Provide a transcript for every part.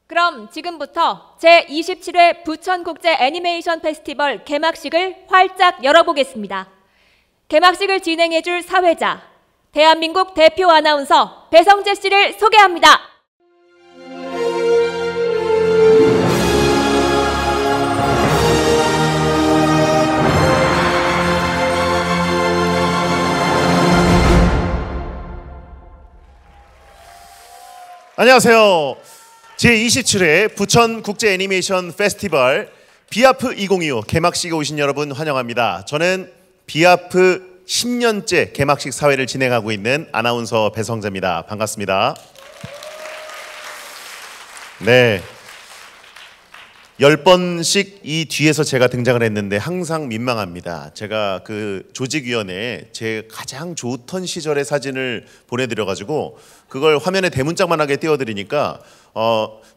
그럼 지금부터 제27회 부천국제 애니메이션 페스티벌 개막식을 활짝 열어보겠습니다. 개막식을 진행해줄 사회자, 대한민국 대표 아나운서 배성재 씨를 소개합니다. 안녕하세요. 제27회 부천국제 애니메이션 페스티벌 비아프 2025 개막식에 오신 여러분 환영합니다. 저는 비아프 10년째 개막식 사회를 진행하고 있는 아나운서 배성재입니다. 반갑습니다. 네, 10번씩 이 뒤에서 제가 등장을 했는데 항상 민망합니다. 제가 그 조직위원회에 제 가장 좋던 시절의 사진을 보내드려가지고 그걸 화면에 대문짝만하게 띄워드리니까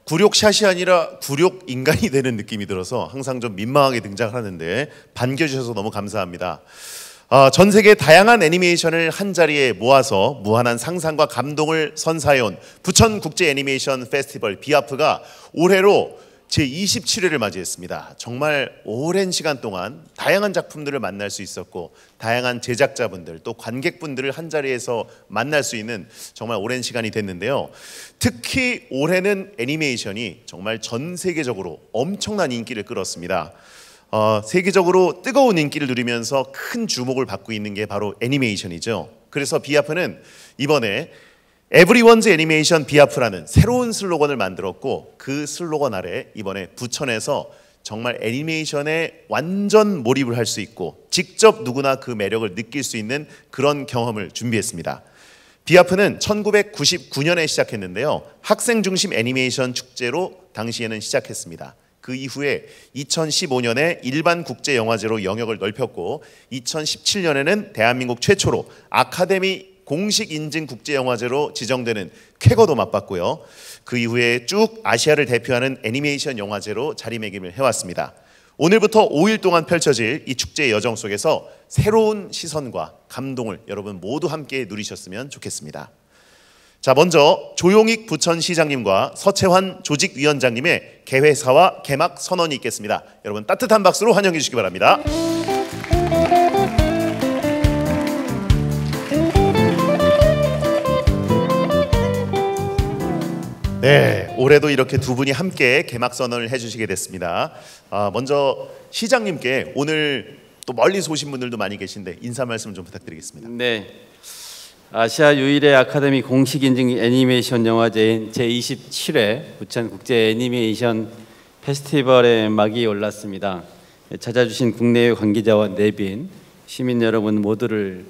굴욕샷이 아니라 굴욕 인간이 되는 느낌이 들어서 항상 좀 민망하게 등장을 하는데 반겨주셔서 너무 감사합니다. 전 세계 다양한 애니메이션을 한자리에 모아서 무한한 상상과 감동을 선사해온 부천국제 애니메이션 페스티벌 비아프가 올해로 제27회를 맞이했습니다. 정말 오랜 시간 동안 다양한 작품들을 만날 수 있었고 다양한 제작자분들 또 관객분들을 한자리에서 만날 수 있는 정말 오랜 시간이 됐는데요. 특히 올해는 애니메이션이 정말 전 세계적으로 엄청난 인기를 끌었습니다. 세계적으로 뜨거운 인기를 누리면서 큰 주목을 받고 있는 게 바로 애니메이션이죠. 그래서 비아프는 이번에 Everyone's Animation 비아프라는 새로운 슬로건을 만들었고 그 슬로건 아래 이번에 부천에서 정말 애니메이션에 완전 몰입을 할 수 있고 직접 누구나 그 매력을 느낄 수 있는 그런 경험을 준비했습니다. 비아프는 1999년에 시작했는데요. 학생 중심 애니메이션 축제로 당시에는 시작했습니다. 그 이후에 2015년에 일반 국제영화제로 영역을 넓혔고 2017년에는 대한민국 최초로 아카데미 공식 인증 국제영화제로 지정되는 쾌거도 맛봤고요. 그 이후에 쭉 아시아를 대표하는 애니메이션 영화제로 자리매김을 해왔습니다. 오늘부터 5일 동안 펼쳐질 이 축제의 여정 속에서 새로운 시선과 감동을 여러분 모두 함께 누리셨으면 좋겠습니다. 자, 먼저 조용익 부천시장님과 서채환 조직위원장님의 개회사와 개막 선언이 있겠습니다. 여러분 따뜻한 박수로 환영해 주시기 바랍니다. 네, 올해도 이렇게 두 분이 함께 개막 선언을 해주시게 됐습니다. 먼저 시장님께 오늘 또 멀리서 오신 분들도 많이 계신데 인사 말씀 좀 부탁드리겠습니다. 네, 아시아 유일의 아카데미 공식 인증 애니메이션 영화제인 제27회 부천국제 애니메이션 페스티벌의 막이 올랐습니다. 찾아주신 국내외 관계자와 내빈 시민 여러분 모두를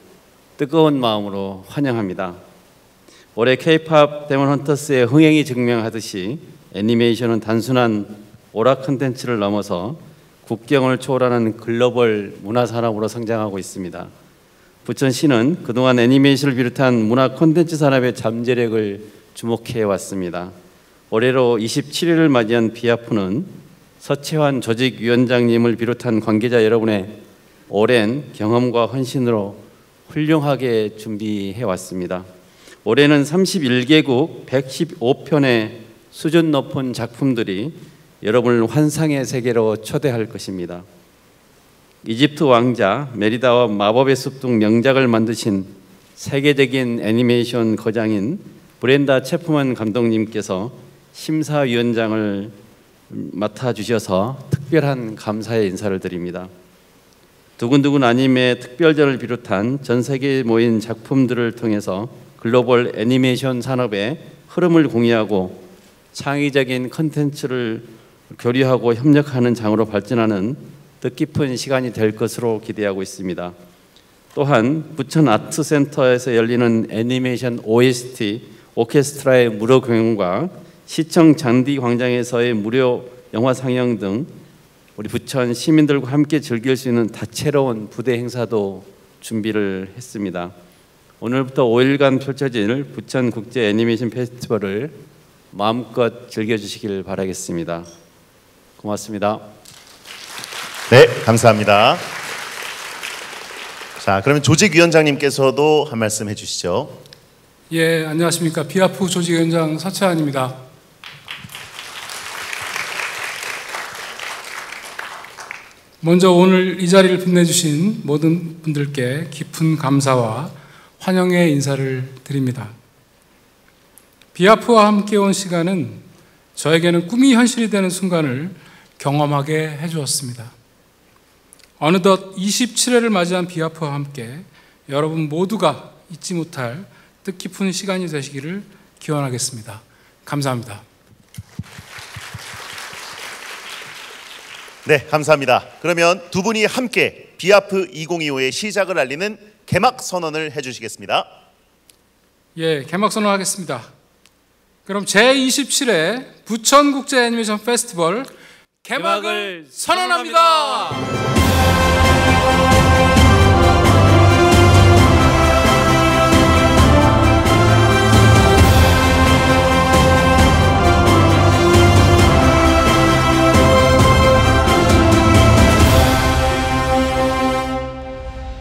뜨거운 마음으로 환영합니다. 올해 K-POP 데몬 헌터스의 흥행이 증명하듯이 애니메이션은 단순한 오락 콘텐츠를 넘어서 국경을 초월하는 글로벌 문화 산업으로 성장하고 있습니다. 부천시는 그동안 애니메이션을 비롯한 문화 콘텐츠 산업의 잠재력을 주목해 왔습니다. 올해로 27회를 맞이한 비아프는 서채환 조직위원장님을 비롯한 관계자 여러분의 오랜 경험과 헌신으로 훌륭하게 준비해 왔습니다. 올해는 31개국 115편의 수준 높은 작품들이 여러분을 환상의 세계로 초대할 것입니다. 이집트 왕자 메리다와 마법의 숲 등 명작을 만드신 세계적인 애니메이션 거장인 브렌다 체프만 감독님께서 심사위원장을 맡아주셔서 특별한 감사의 인사를 드립니다. 두근두근 아님의 특별전을 비롯한 전 세계에 모인 작품들을 통해서 글로벌 애니메이션 산업의 흐름을 공유하고 창의적인 컨텐츠를 교류하고 협력하는 장으로 발전하는 뜻깊은 시간이 될 것으로 기대하고 있습니다. 또한 부천 아트센터에서 열리는 애니메이션 OST 오케스트라의 무료 공연과 시청 잔디 광장에서의 무료 영화 상영 등 우리 부천 시민들과 함께 즐길 수 있는 다채로운 부대 행사도 준비를 했습니다. 오늘부터 5일간 펼쳐질 부천국제 애니메이션 페스티벌을 마음껏 즐겨주시길 바라겠습니다. 고맙습니다. 네, 감사합니다. 자, 그러면 조직위원장님께서도 한 말씀 해주시죠. 예, 안녕하십니까. 비아프 조직위원장 서채환입니다. 먼저 오늘 이 자리를 빛내주신 모든 분들께 깊은 감사와 환영의 인사를 드립니다. 비아프와 함께 온 시간은 저에게는 꿈이 현실이 되는 순간을 경험하게 해주었습니다. 어느덧 27회를 맞이한 비아프와 함께 여러분 모두가 잊지 못할 뜻깊은 시간이 되시기를 기원하겠습니다. 감사합니다. 네, 감사합니다. 그러면 두 분이 함께 비아프 2025의 시작을 알리는 개막 선언을 해주시겠습니다. 예, 개막 선언하겠습니다. 그럼 제27회 부천국제 애니메이션 페스티벌 개막을 선언합니다.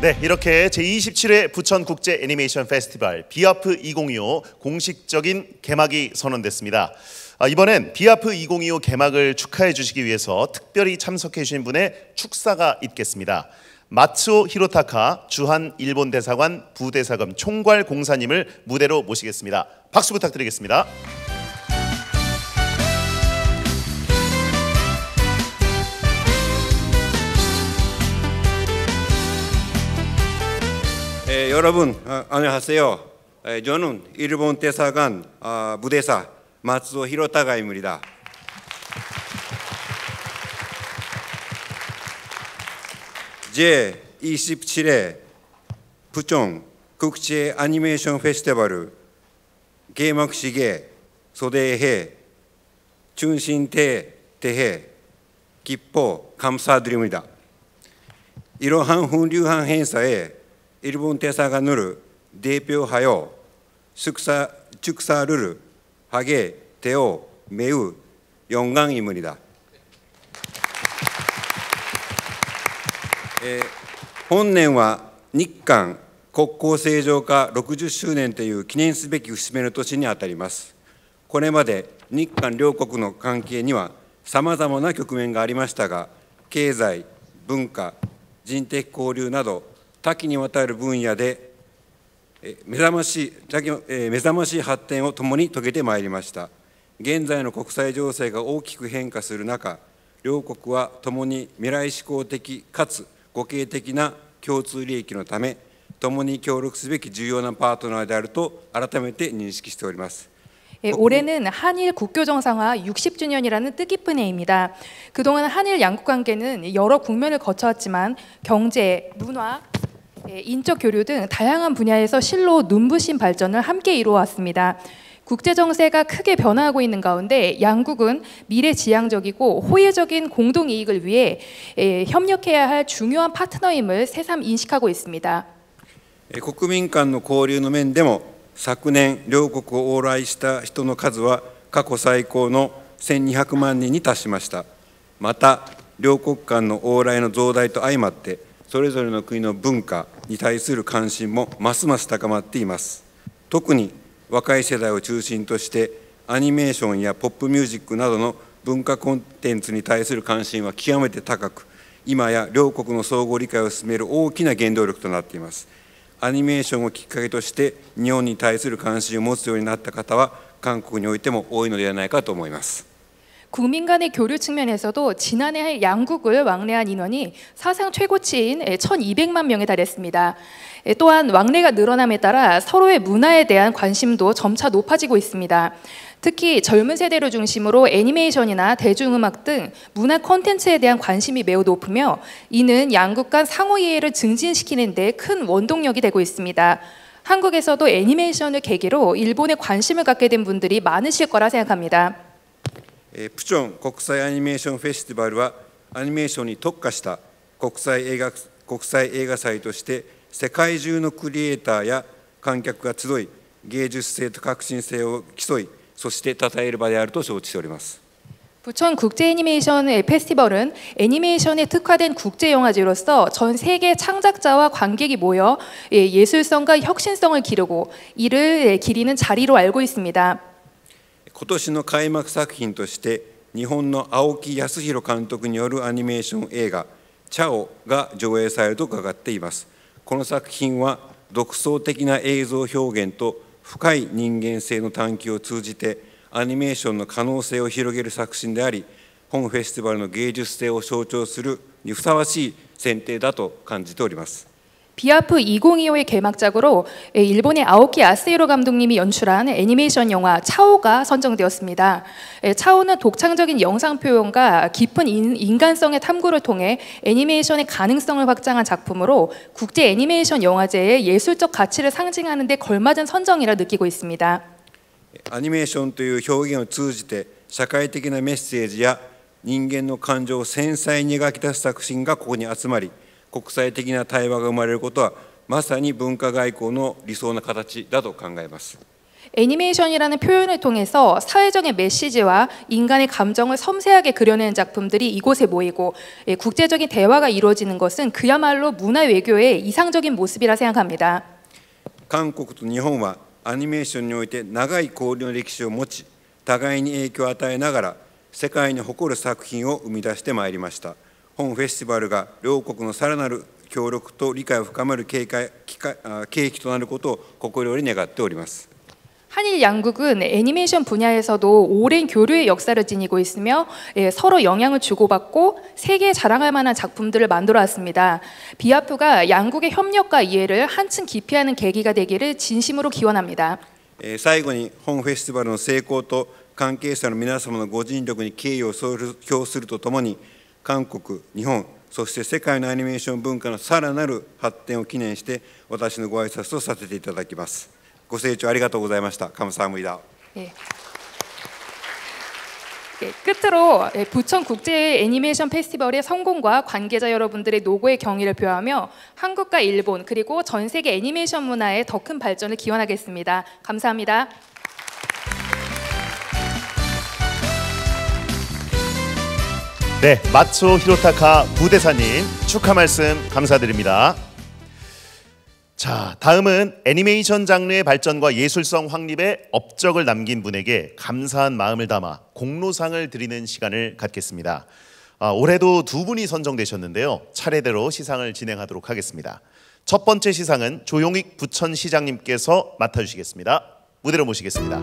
네, 이렇게 제27회 부천국제 애니메이션 페스티벌 비아프 2025 공식적인 개막이 선언됐습니다. 이번엔 비아프 2025 개막을 축하해 주시기 위해서 특별히 참석해 주신 분의 축사가 있겠습니다. 마츠오 히로타카 주한 일본 대사관 부대사관 총괄 공사님을 무대로 모시겠습니다. 박수 부탁드리겠습니다. 여러분 안녕하세요. 저는 일본 대사관 부대사 마츠오 히로타카입니다. 제27회 부천 국제 애니메이션 페스티벌 개막식에 초대해 주신 데 대해 기뻐 감사드립니다. 이러한 훌륭한 행사에 일본 대사관을 대표하여 축사를 하게 되어 매우 영광입니다.本年は日韓国交正常化60周年という記念すべき節目の年にあたります。これまで日韓両国の関係にはさまざまな局面がありましたが、経済、文化、人的交流など多岐にわたる分野で目覚ましい発展を共に遂げてまいりました。現在の国際情勢が大きく変化する中、両国は共に未来志向的かつ互恵的な共通利益のため、共に協力すべき重要なパートナーであると改めて認識しております。올해는 한일 국교 정상화 60주년이라는 뜻깊은 해입니다. 그동안 한일 양국 관계는 여러 국면을 거쳐왔지만 경제, 문화, 인적 교류 등 다양한 분야에서 실로 눈부신 발전을 함께 이루어왔습니다. 국제 정세가 크게 변화하고 있는 가운데 양국은 미래지향적이고 호혜적인 공동 이익을 위해 협력해야 할 중요한 파트너임을 새삼 인식하고 있습니다. 国民間の交流の面でも昨年両国を往来した人の数は過去最高の1200万人に達しました。また両国間の往来の増大と相まってそれぞれの国の文化に対する関心もますます高まっています。特に若い世代を中心としてアニメーションやポップミュージックなどの文化コンテンツに対する関心は極めて高く、今や両国の相互理解を進める大きな原動力となっています。アニメーションをきっかけとして日本に対する関心を持つようになった方は韓国においても多いのではないかと思います。 국민 간의 교류 측면에서도 지난해 양국을 왕래한 인원이 사상 최고치인 1200만 명에 달했습니다. 또한 왕래가 늘어남에 따라 서로의 문화에 대한 관심도 점차 높아지고 있습니다. 특히 젊은 세대를 중심으로 애니메이션이나 대중음악 등 문화 콘텐츠에 대한 관심이 매우 높으며 이는 양국 간 상호 이해를 증진시키는 데 큰 원동력이 되고 있습니다. 한국에서도 애니메이션을 계기로 일본에 관심을 갖게 된 분들이 많으실 거라 생각합니다. プチョン国際アニメーションフェスティバルはアニメーションに特化した国際映画祭として世界中のクリエイターや観客が集い芸術性と革新性を競いそして称える場であると承知しております。 부천 국제 애니메이션 페스티벌은 애니메이션에 특화된 국제 영화제로서 전 세계 창작자와 관객이 모여 예술성과 혁신성을 기르고 이를 기리는 자리로 알고 있습니다. 今年の開幕作品として日本の青木康弘監督によるアニメーション映画チャオが上映されると伺っています。この作品は独創的な映像表現と深い人間性の探求を通じてアニメーションの可能性を広げる作品であり、本フェスティバルの芸術性を象徴するにふさわしい選定だと感じております。 비아프 2025의 개막작으로 일본의 아오키 아세이로 감독님이 연출한 애니메이션 영화 차오가 선정되었습니다. 차오는 독창적인 영상 표현과 깊은 인간성의 탐구를 통해 애니메이션의 가능성을 확장한 작품으로 국제 애니메이션 영화제의 예술적 가치를 상징하는 데 걸맞은 선정이라 느끼고 있습니다. アニメーションという表現を通じて社会的なメッセージや人間の感情を繊細に描き出す作品がここに集まり、国際的な対話が生まれることはまさに文化外交の理想な形だと考えます。 애니메이션이라는 표현을 통해서 사회적인 메시지와 인간의 감정을 섬세하게 그려내는 작품들이 이곳에 모이고 국제적인 대화가 이루어지는 것은 그야말로 문화 외교의 이상적인 모습이라 생각합니다. 韓国と日本はアニメーションにおいて長い交流の歴史を持ち、互いに影響を与えながら世界に誇る作品を生み出してまいりました。本フェスティバルが両国のさらなる協力と理解を深める契機となることを心より願っております。 한일 양국은 애니메이션 분야에서도 오랜 교류의 역사를 지니고 있으며 서로 영향을 주고받고 세계에 자랑할 만한 작품들을 만들어 왔습니다. 비아프가 양국의 협력과 이해를 한층 깊이 하는 계기가 되기를 진심으로 기원합니다. 最後に本フェスティバルの成功と関係者の皆様のご尽力に敬意を表するとともに、韓国、日本、そして世界のアニメーション文化のさらなる発展を記念して私のご挨拶とさせていただきます。ご清聴ありがとうございました。감사합니다. 끝으로 부천 국제 애니메이션 페스티벌의 성공과 관계자 여러분들의 노고의 경의를 표하며 한국과 일본 그리고 전 세계 애니메이션 문화의 더 큰 발전을 기원하겠습니다. 감사합니다. 네, 마츠오 히로타카 부대사님 축하 말씀 감사드립니다. 자, 다음은 애니메이션 장르의 발전과 예술성 확립에 업적을 남긴 분에게 감사한 마음을 담아 공로상을 드리는 시간을 갖겠습니다. 올해도 두 분이 선정되셨는데요. 차례대로 시상을 진행하도록 하겠습니다. 첫 번째 시상은 조용익 부천시장님께서 맡아주시겠습니다. 무대로 모시겠습니다.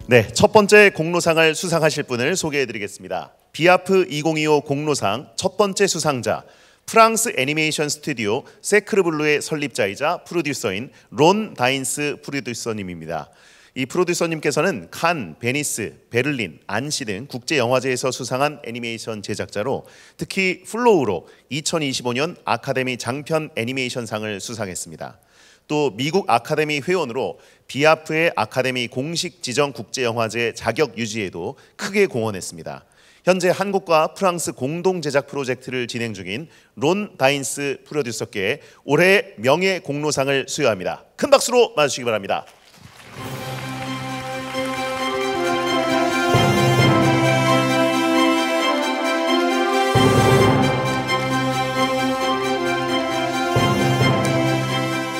네, 첫 번째 공로상을 수상하실 분을 소개해드리겠습니다. 비아프 2025 공로상 첫 번째 수상자, 프랑스 애니메이션 스튜디오 세크르블루의 설립자이자 프로듀서인 론 다인스 프로듀서님입니다. 이 프로듀서님께서는 칸, 베니스, 베를린, 안시 등 국제 영화제에서 수상한 애니메이션 제작자로 특히 플로우로 2025년 아카데미 장편 애니메이션상을 수상했습니다. 또 미국 아카데미 회원으로 비아프의 아카데미 공식 지정 국제영화제 자격 유지에도 크게 공헌했습니다. 현재 한국과 프랑스 공동 제작 프로젝트를 진행 중인 론 다인스 프로듀서께 올해의 명예 공로상을 수여합니다. 큰 박수로 맞아주시기 바랍니다.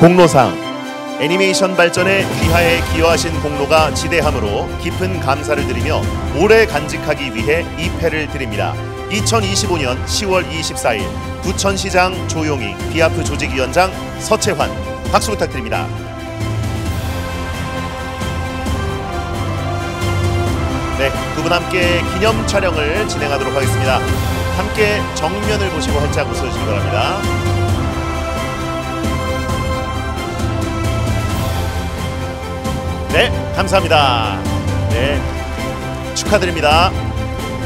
공로상, 애니메이션 발전에 귀하에 기여하신 공로가 지대하므로 깊은 감사를 드리며 오래 간직하기 위해 이 패를 드립니다. 2025년 10월 24일 부천시장 조용익, 비아프 조직위원장 서채환, 박수 부탁드립니다. 네, 두 분 함께 기념 촬영을 진행하도록 하겠습니다. 함께 정면을 보시고 활짝 웃어주시기 바랍니다. 네, 감사합니다. 네, 축하드립니다.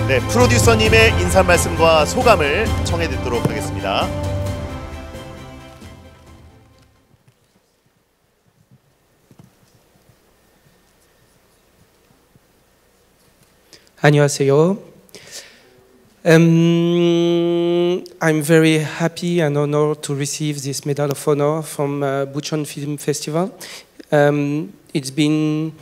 네, 프로듀서님의 인사 말씀과 소감을 청해 듣도록 하겠습니다. 안녕하세요. I'm very happy and honored to receive this Medal of Honor from Bucheon Film Festival. It's been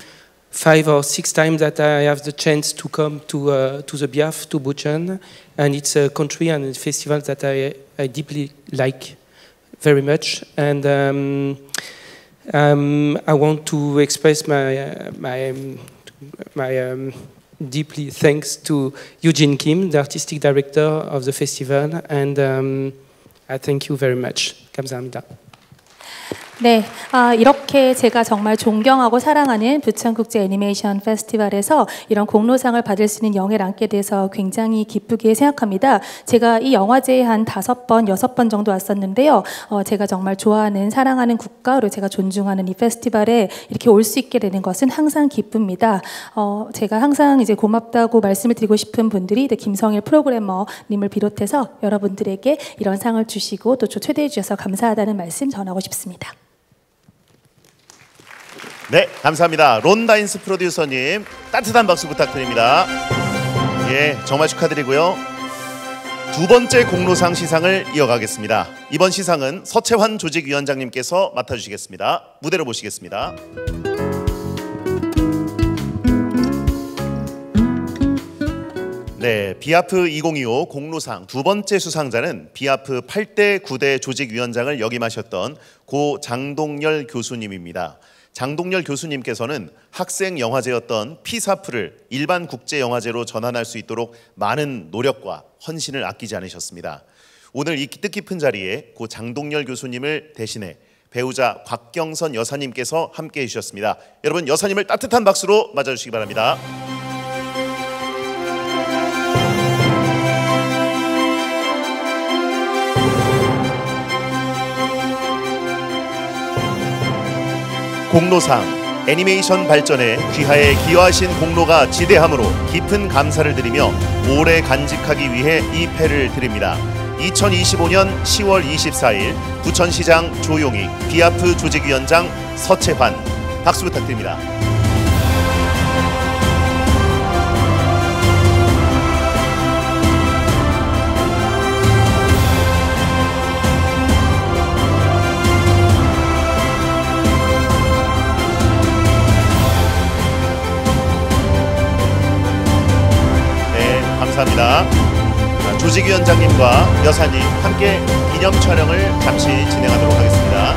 5 or 6 times that I have the chance to come to the BIAF, to Bucheon, and it's a country and a festival that I deeply like very much. And I want to express my deeply thanks to Eugene Kim, the artistic director of the festival, and I thank you very much. 감사합니다. 네, 이렇게 제가 정말 존경하고 사랑하는 부천국제 애니메이션 페스티벌에서 이런 공로상을 받을 수 있는 영예를 안게 돼서 굉장히 기쁘게 생각합니다. 제가 이 영화제에 한 5번, 6번 정도 왔었는데요. 제가 정말 좋아하는, 사랑하는 국가, 그리고 제가 존중하는 이 페스티벌에 이렇게 올 수 있게 되는 것은 항상 기쁩니다. 제가 항상 이제 고맙다고 말씀을 드리고 싶은 분들이 김성일 프로그래머님을 비롯해서 여러분들에게 이런 상을 주시고 또 초대해 주셔서 감사하다는 말씀 전하고 싶습니다. 네, 감사합니다. 론다인스 프로듀서님 따뜻한 박수 부탁드립니다. 예, 정말 축하드리고요. 두 번째 공로상 시상을 이어가겠습니다. 이번 시상은 서채환 조직위원장님께서 맡아주시겠습니다. 무대로 모시겠습니다. 네, 비아프 2025 공로상 두 번째 수상자는 비아프 8대 9대 조직위원장을 역임하셨던 고 장동열 교수님입니다. 장동열 교수님께서는 학생 영화제였던 피사프를 일반 국제 영화제로 전환할 수 있도록 많은 노력과 헌신을 아끼지 않으셨습니다. 오늘 이 뜻깊은 자리에 고 장동열 교수님을 대신해 배우자 곽경선 여사님께서 함께해 주셨습니다. 여러분, 여사님을 따뜻한 박수로 맞아주시기 바랍니다. 공로상, 애니메이션 발전에 귀하에 기여하신 공로가 지대하므로 깊은 감사를 드리며 오래 간직하기 위해 이 패를 드립니다. 2025년 10월 24일 부천시장 조용희, 비아프 조직위원장 서채환, 박수 부탁드립니다. 감사합니다. 조직위원장님과 여사님 함께 기념 촬영을 잠시 진행하도록 하겠습니다.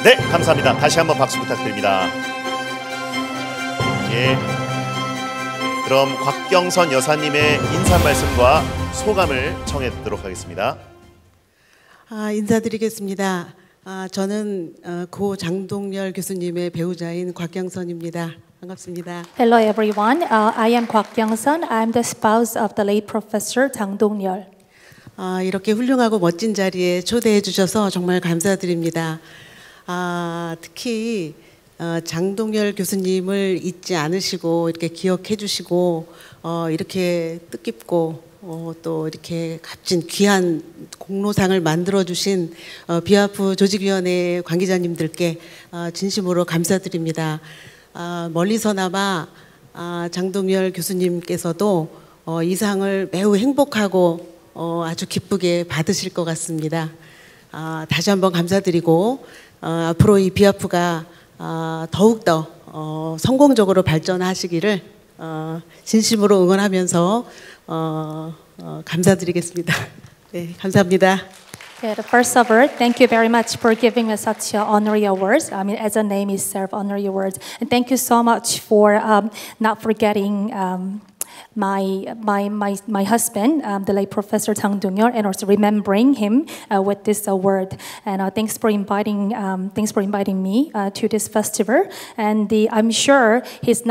네, 감사합니다. 다시 한번 박수 부탁드립니다. 예. 그럼 곽경선 여사님의 인사 말씀과 소감을 청해 듣도록 하겠습니다. 인사드리겠습니다. 저는 고 장동열 교수님의 배우자인 곽경선입니다. 반갑습니다. Hello everyone. I am Kwak Kyung-sun. I am the spouse of the late Professor Jang Dong-yeol. 이렇게 훌륭하고 멋진 자리에 초대해 주셔서 정말 감사드립니다. 특히 장동열 교수님을 잊지 않으시고 이렇게 기억해 주시고 이렇게 뜻깊고 또 이렇게 값진 귀한 공로상을 만들어 주신 비아프 조직위원회 관계자님들께 진심으로 감사드립니다. 멀리서나마 장동열 교수님께서도 이 상을 매우 행복하고 아주 기쁘게 받으실 것 같습니다. 다시 한번 감사드리고 앞으로 이 비아프가 더욱더 성공적으로 발전하시기를 진심으로 응원하면서 감사드리겠습니다. 네, 감사합니다. Yeah, first of all, thank you very much for giving us such honorary awards. I mean, as the name is served, honorary awards, and thank you so much for not forgetting my husband, the late Professor Jang Dong-yeol, and also remembering him with this award. And thanks for inviting me to this festival. And I'm sure he's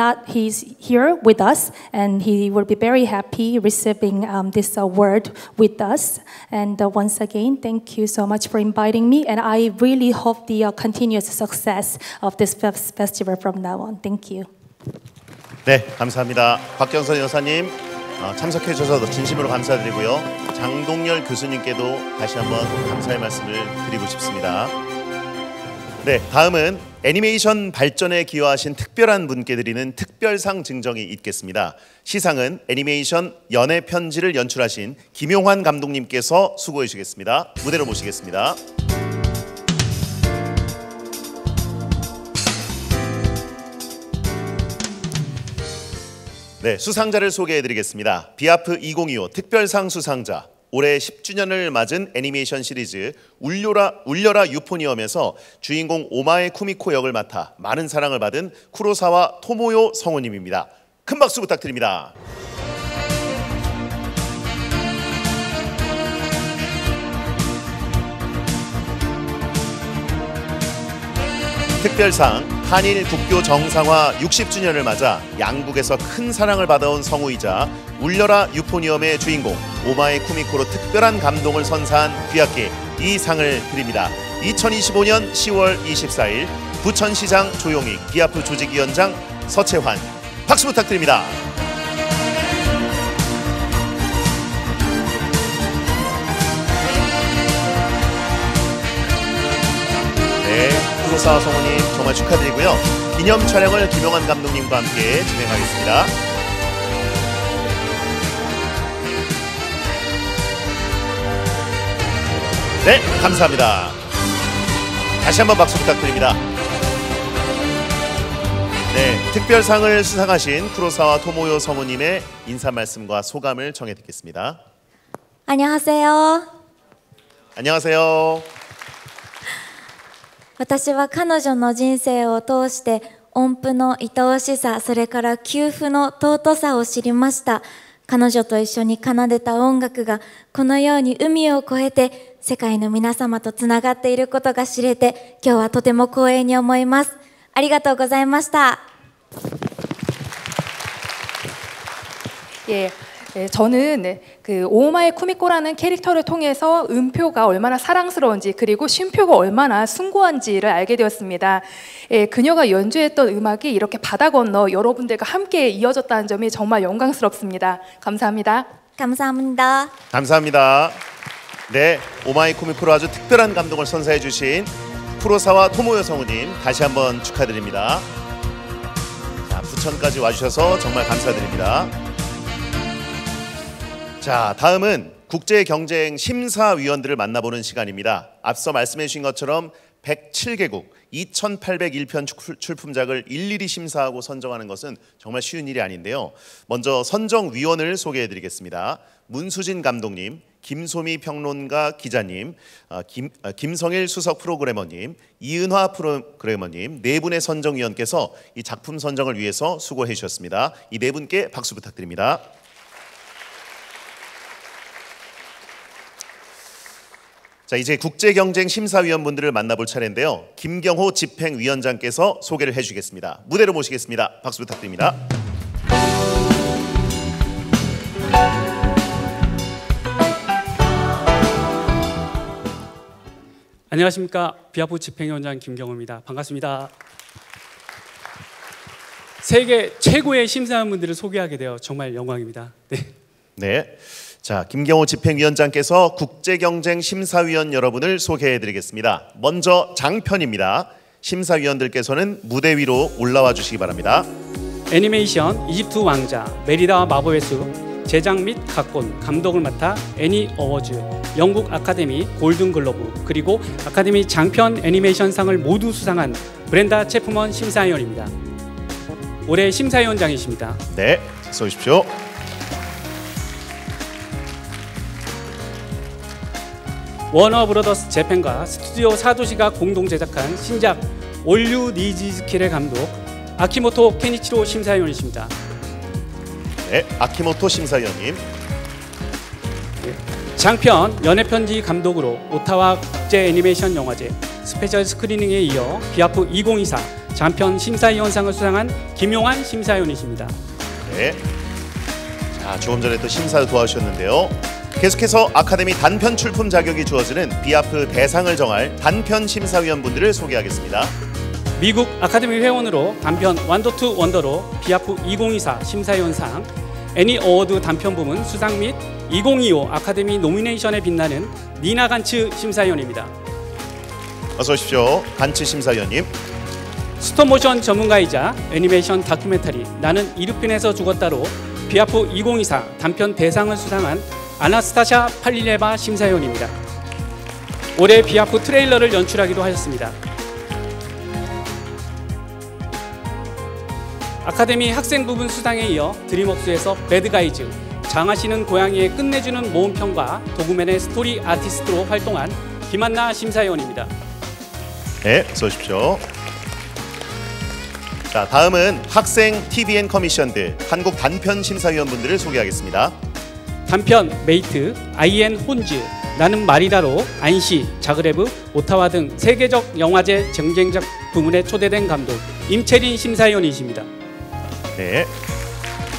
here with us, and he will be very happy receiving this award with us. And once again, thank you so much for inviting me. And I really hope the continuous success of this festival from now on. Thank you. 네, 감사합니다. 곽경선 여사님 참석해 주셔서 진심으로 감사드리고요. 장동열 교수님께도 다시 한번 감사의 말씀을 드리고 싶습니다. 네, 다음은 애니메이션 발전에 기여하신 특별한 분께 드리는 특별상 증정이 있겠습니다. 시상은 애니메이션 연애 편지를 연출하신 김용환 감독님께서 수고해 주시겠습니다. 무대로 모시겠습니다. 네, 수상자를 소개해드리겠습니다. 비아프 2025 특별상 수상자 올해 10주년을 맞은 애니메이션 시리즈 울려라 유포니엄에서 주인공 오마에 쿠미코 역을 맡아 많은 사랑을 받은 쿠로사와 토모요 성우님입니다. 큰 박수 부탁드립니다. 특별상 한일 국교 정상화 60주년을 맞아 양국에서 큰 사랑을 받아온 성우이자 울려라 유포니엄의 주인공 오마에 쿠미코로 특별한 감동을 선사한 귀하께 이 상을 드립니다. 2025년 10월 24일 부천시장 조용익, 비아프 조직위원장 서채환. 박수 부탁드립니다. 네, 쿠로사와 성우님 정말 축하드리고요. 기념 촬영을 김용환 감독님과 함께 진행하겠습니다. 네, 감사합니다. 다시 한번 박수 부탁드립니다. 네, 특별상을 수상하신 쿠로사와 토모요 성우님의 인사 말씀과 소감을 전해 듣겠습니다. 안녕하세요. 안녕하세요. 私は彼女の人生を通して音符の愛おしさ、それから休符の尊さを知りました。彼女と一緒に奏でた音楽がこのように海を越えて世界の皆様とつながっていることが知れて、今日はとても光栄に思います。ありがとうございました。 예, 저는 그 오마에 쿠미코라는 캐릭터를 통해서 음표가 얼마나 사랑스러운지 그리고 쉼표가 얼마나 숭고한지를 알게 되었습니다. 그녀가 연주했던 음악이 이렇게 바다 건너 여러분들과 함께 이어졌다는 점이 정말 영광스럽습니다. 감사합니다. 감사합니다. 감사합니다. 네, 오마이 쿠미코로 아주 특별한 감동을 선사해 주신 쿠로사와 토모요 성우님 다시 한번 축하드립니다. 자, 부천까지 와주셔서 정말 감사드립니다. 자, 다음은 국제경쟁 심사위원들을 만나보는 시간입니다. 앞서 말씀해 주신 것처럼 107개국 2801편 출품작을 일일이 심사하고 선정하는 것은 정말 쉬운 일이 아닌데요. 먼저 선정위원을 소개해 드리겠습니다. 문수진 감독님, 김소미 평론가 기자님, 김성일 수석 프로그래머님, 이은화 프로그래머님 네 분의 선정위원께서 이 작품 선정을 위해서 수고해 주셨습니다. 이 네 분께 박수 부탁드립니다. 자, 이제 국제경쟁 심사위원분들을 만나볼 차례인데요. 김경호 집행위원장께서 소개를 해주시겠습니다. 무대로 모시겠습니다. 박수 부탁드립니다. 안녕하십니까. 비아프 집행위원장 김경호입니다. 반갑습니다. 세계 최고의 심사위원분들을 소개하게 되어 정말 영광입니다. 네. 자, 김경호 집행위원장께서 국제경쟁 심사위원 여러분을 소개해드리겠습니다. 먼저 장편입니다. 심사위원들께서는 무대 위로 올라와 주시기 바랍니다. 애니메이션 이집트 왕자, 메리다와 마법의 숲, 제작 및 각본, 감독을 맡아 애니 어워즈, 영국 아카데미 골든글로브, 그리고 아카데미 장편 애니메이션상을 모두 수상한 브렌다 체프먼 심사위원입니다. 올해 심사위원장이십니다. 네, 서 오십시오. 워너브러더스 재팬과 스튜디오 사도시가 공동 제작한 신작 All You Need Is Kill의 감독 아키모토 케니치로 심사위원이십니다. 네, 아키모토 심사위원님. 장편 연애편지 감독으로 오타와 국제 애니메이션 영화제 스페셜 스크리닝에 이어 비아프 2024 장편 심사위원상을 수상한 김용환 심사위원이십니다. 네. 자, 조금 전에 또 심사를 도와주셨는데요. 계속해서 아카데미 단편 출품 자격이 주어지는 비아프 대상을 정할 단편 심사위원분들을 소개하겠습니다. 미국 아카데미 회원으로 단편 원더 투 원더로 비아프 2024 심사위원상, 애니 어워드 단편 부문 수상 및 2025 아카데미 노미네이션에 빛나는 니나 간츠 심사위원입니다. 어서 오십시오. 간츠 심사위원님. 스톱모션 전문가이자 애니메이션 다큐멘터리 나는 이르핀에서 죽었다로 비아프 2024 단편 대상을 수상한 아나스타샤 팔릴레바 심사위원입니다. 올해 비아프 트레일러를 연출하기도 하셨습니다. 아카데미 학생 부분 수상에 이어 드림웍스에서 배드가이즈, 장하시는 고양이의 끝내주는 모음평과 도그맨의 스토리 아티스트로 활동한 김한나 심사위원입니다. 네, 어서 오십시오. 자, 다음은 학생 TVN 커미션드 한국 단편 심사위원분들을 소개하겠습니다. 단편 메이트, IN 혼즈, 나는 마리라로 안시, 자그레브, 오타와 등 세계적 영화제 경쟁작 부문에 초대된 감독 임채린 심사위원이십니다. 네,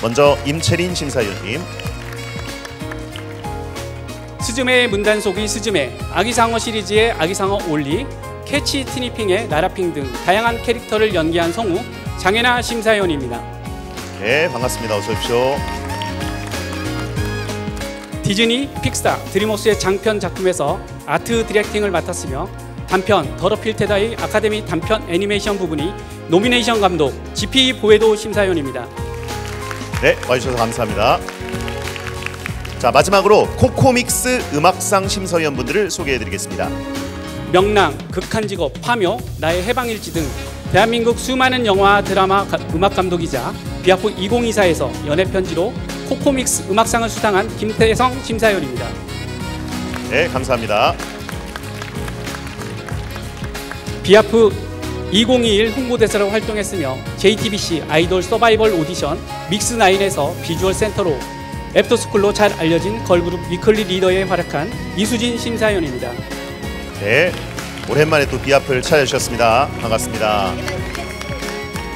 먼저 임채린 심사위원님. 스즈메의 문단 속의 스즈메, 아기상어 시리즈의 아기상어 올리, 캐치 티니핑의 라라핑 등 다양한 캐릭터를 연기한 성우 장혜나 심사위원입니다. 네, 반갑습니다. 어서 오십시오. 디즈니, 픽사, 드림웍스의 장편 작품에서 아트 디렉팅을 맡았으며 단편 더러필테다의 아카데미 단편 애니메이션 부분이 노미네이션 감독 GP 보에도 심사위원입니다. 네, 와주셔서 감사합니다. 자, 마지막으로 코코믹스 음악상 심사위원분들을 소개해드리겠습니다. 명랑, 극한 직업, 파묘, 나의 해방일지 등 대한민국 수많은 영화, 드라마, 음악 감독이자 비아프 2024에서 연애편지로 코코믹스 음악상을 수상한 김태성 심사위원입니다. 네, 감사합니다. 비아프 2021 홍보대사로 활동했으며 JTBC 아이돌 서바이벌 오디션 믹스9에서 비주얼 센터로 애프터스쿨로 잘 알려진 걸그룹 위클리 리더에 활약한 이수진 심사위원입니다. 네, 오랜만에 또 비아프를 찾아주셨습니다. 반갑습니다.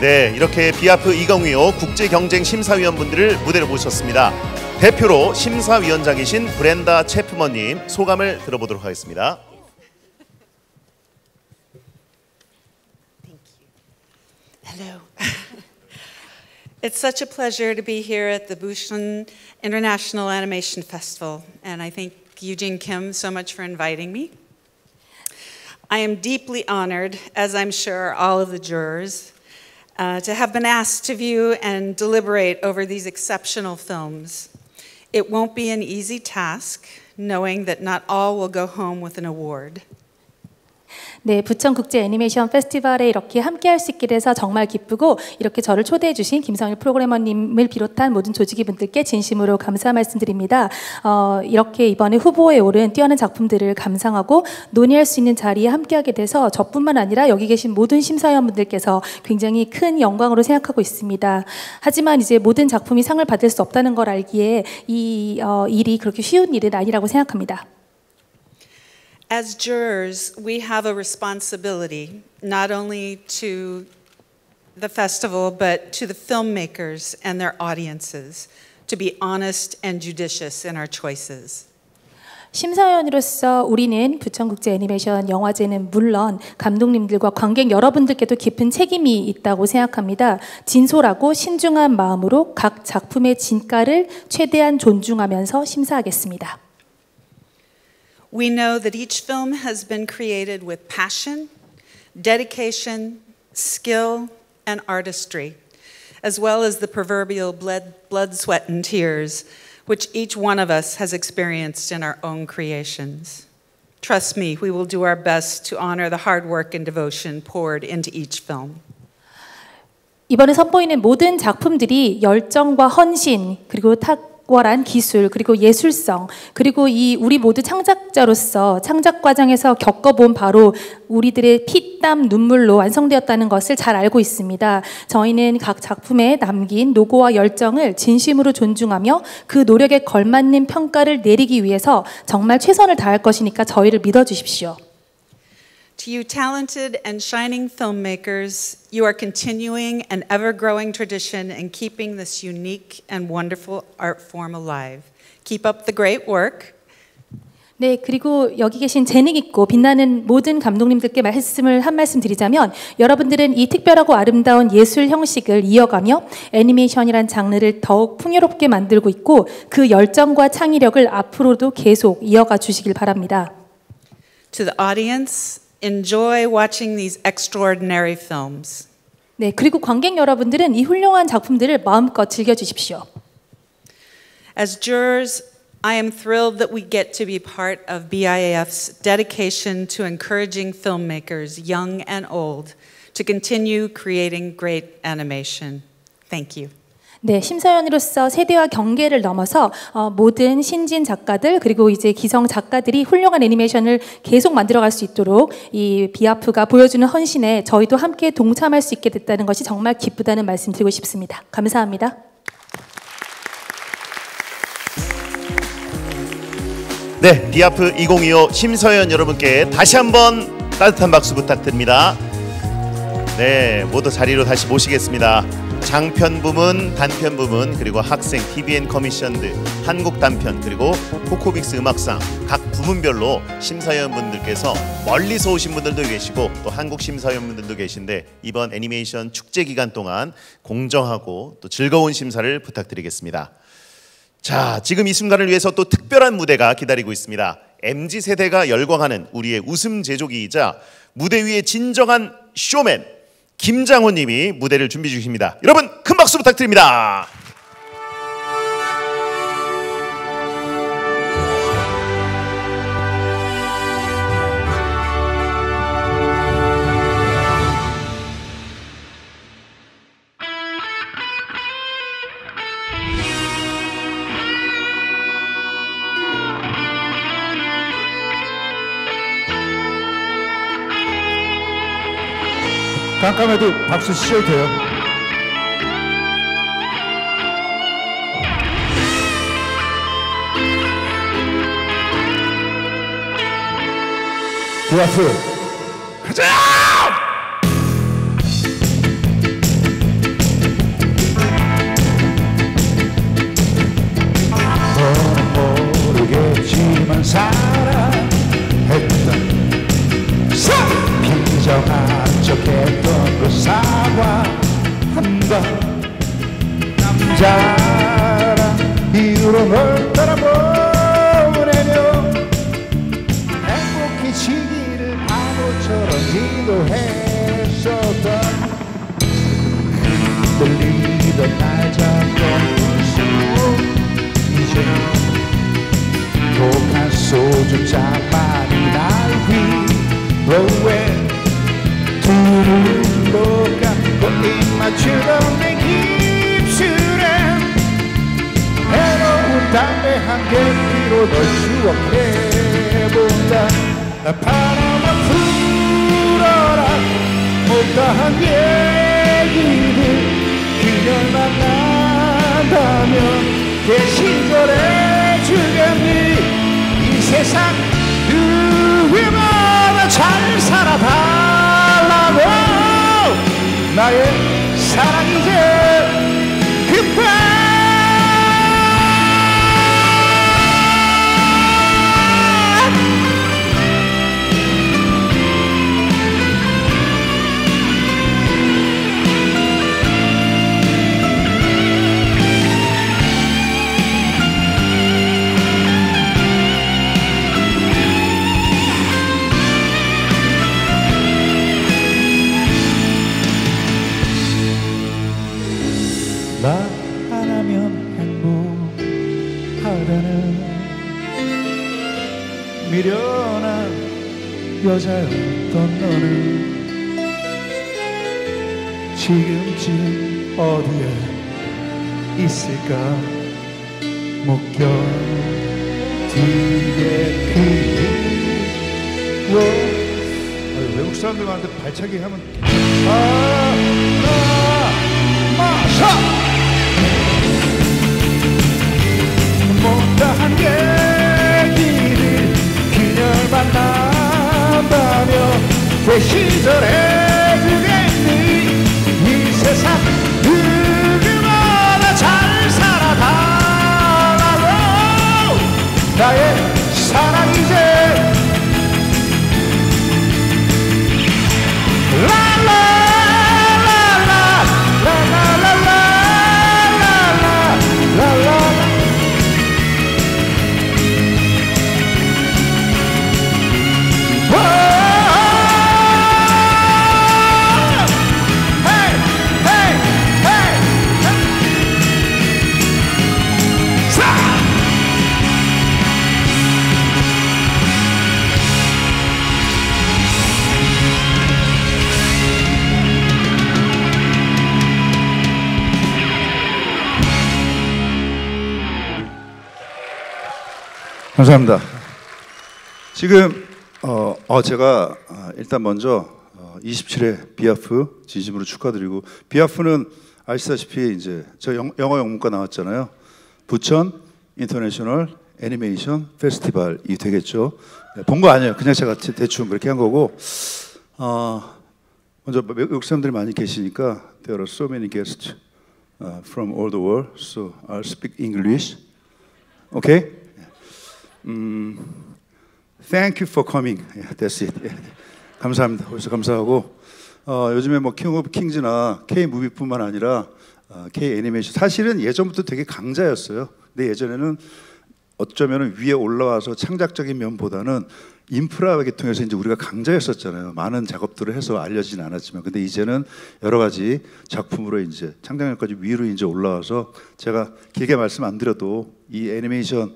네, 이렇게 비아프 2025 국제경쟁심사위원분들을 무대로 모셨습니다. 대표로 심사위원장이신 브렌다 체프먼님 소감을 들어보도록 하겠습니다. Hello. It's such a pleasure to be here at the Busan International Animation Festival, and I thank Eugene Kim so much for inviting me. I am deeply honored, as I'm sure all of the jurors, to have been asked to view and deliberate over these exceptional films. It won't be an easy task, knowing that not all will go home with an award. 네, 부천 국제 애니메이션 페스티벌에 이렇게 함께할 수 있게 돼서 정말 기쁘고 이렇게 저를 초대해 주신 김성일 프로그래머님을 비롯한 모든 조직위분들께 진심으로 감사 말씀드립니다. 이렇게 이번에 후보에 오른 뛰어난 작품들을 감상하고 논의할 수 있는 자리에 함께하게 돼서 저뿐만 아니라 여기 계신 모든 심사위원분들께서 굉장히 큰 영광으로 생각하고 있습니다. 하지만 이제 모든 작품이 상을 받을 수 없다는 걸 알기에 이 일이 그렇게 쉬운 일은 아니라고 생각합니다. As jurors, we have a responsibility not only to the festival but to the filmmakers and their audiences to be honest and judicious in our choices. 심사위원으로서 우리는 부천국제 애니메이션 영화제는 물론 감독님들과 관객 여러분들께도 깊은 책임이 있다고 생각합니다. 진솔하고 신중한 마음으로 각 작품의 진가를 최대한 존중하면서 심사하겠습니다. We know that each film has been created with passion, dedication, skill, and artistry, as well as the proverbial blood, sweat, and tears, which each one of us has experienced in our own creations. Trust me, we will do our best to honor the hard work and devotion poured into each film. 이번에 선보이는 모든 작품들이 열정과 헌신 그리고 탁월한 기술 그리고 예술성 그리고 이 우리 모두 창작자로서 창작 과정에서 겪어본 바로 우리들의 피땀 눈물로 완성되었다는 것을 잘 알고 있습니다. 저희는 각 작품에 남긴 노고와 열정을 진심으로 존중하며 그 노력에 걸맞는 평가를 내리기 위해서 정말 최선을 다할 것이니까 저희를 믿어주십시오. To you talented and shining filmmakers, you are continuing an ever-growing tradition and keeping this unique and wonderful art form alive. Keep up the great work. 네, 그리고 여기 계신 재능 있고 빛나는 모든 감독님들께 한 말씀 드리자면 여러분들은 이 특별하고 아름다운 예술 형식을 이어가며 애니메이션이란 장르를 더욱 풍요롭게 만들고 있고 그 열정과 창의력을 앞으로도 계속 이어가 주시길 바랍니다. To the audience, enjoy watching these extraordinary films. 네, 그리고 관객 여러분들은 이 훌륭한 작품들을 마음껏 즐겨 주십시오. As jurors, I am thrilled that we get to be part of BIAF's dedication to encouraging filmmakers, young and old, to continue creating great animation. Thank you. 네, 심사위원으로서 세대와 경계를 넘어서 모든 신진 작가들 그리고 이제 기성 작가들이 훌륭한 애니메이션을 계속 만들어갈 수 있도록 이 비아프가 보여주는 헌신에 저희도 함께 동참할 수 있게 됐다는 것이 정말 기쁘다는 말씀 드리고 싶습니다. 감사합니다. 네, 비아프 2025 심사위원 여러분께 다시 한번 따뜻한 박수 부탁드립니다. 네, 모두 자리로 다시 모시겠습니다. 장편 부문, 단편 부문, 그리고 학생, TVN 커미션드, 한국 단편, 그리고 코코믹스 음악상 각 부문별로 심사위원분들께서 멀리서 오신 분들도 계시고 또 한국 심사위원분들도 계신데 이번 애니메이션 축제 기간 동안 공정하고 또 즐거운 심사를 부탁드리겠습니다. 자, 지금 이 순간을 위해서 또 특별한 무대가 기다리고 있습니다. MZ세대가 열광하는 우리의 웃음 제조기이자 무대 위의 진정한 쇼맨 김장호 님이 무대를 준비해 주십니다. 여러분 큰 박수 부탁드립니다. 깜깜해도 박수 치셔도 돼요. 비아프 가자! 너는 모르겠지만 사랑했던 비정한 척했던 그 사과한다. 남자란 이유로 널 떠나보내며 행복해지기를 바보처럼 기도했었던 흔들리던 날 잡던 수 이제 독한 소주 잔만이 날 위로해 둘로 감고 입맞추던 내 입술에 해로운 담배 한 개 피로 널 추억해본다. 바람아 불어라 못다한 얘기들 그녀를 만난다면 대신걸 해주겠니. 이 세상 누구마다 잘 살아달라고 나의 사랑 이제 goodbye. 나 하나면 행복하다는 미련한 여자였던 너는 지금쯤 어디에 있을까. 목격지게 그리워. 외국 사람들한테 발차기 하면 마셔 못다한 얘기를 그녀를 만난다며 되시절해 주겠니. 이 세상 누구마다 잘 살아달라고 나의 사랑 이제 라라 감사합니다. 지금 제가 일단 먼저 27회 비아프 진심으로 축하드리고, 비아프는 아시다시피 이제 저 영어 영문과 나왔잖아요. 부천 인터내셔널 애니메이션 페스티벌이 되겠죠. 본 거 아니에요. 그냥 제가 대충 그렇게 한 거고, 먼저 외국 사람들이 많이 계시니까 there are so many guests from all the world, so I'll speak English. Okay? Thank you for coming. Yeah, that's it. Yeah. 감사합니다. 그래서 감사하고, 요즘에 뭐 킹 오브 킹즈나 K 무비뿐만 아니라 K 애니메이션, 사실은 예전부터 되게 강자였어요. 근데 예전에는 어쩌면 위에 올라와서 창작적인 면보다는 인프라를 통해서 이제 우리가 강자였었잖아요. 많은 작업들을 해서 알려지진 않았지만, 근데 이제는 여러 가지 작품으로 이제 창작력까지 위로 이제 올라와서, 제가 길게 말씀 안 드려도 이 애니메이션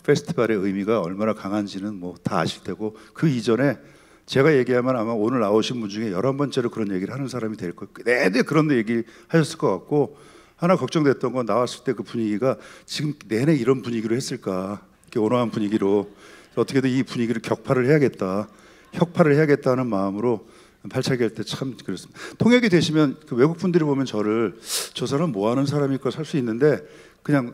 페스티벌의 의미가 얼마나 강한지는 뭐 다 아실 테고, 그 이전에 제가 얘기하면 아마 오늘 나오신 분 중에 11번째로 그런 얘기를 하는 사람이 될 거예요. 내내 그런 얘기 하셨을 것 같고, 하나 걱정됐던 건 나왔을 때 그 분위기가 지금 내내 이런 분위기로 했을까, 이렇게 온화한 분위기로, 어떻게든 이 분위기를 격파를 해야겠다, 혁파를 해야겠다 하는 마음으로 발차기 할 때 참 그렇습니다. 통역이 되시면 그 외국 분들이 보면 저를, 저 사람 뭐 하는 사람일까 살 수 있는데, 그냥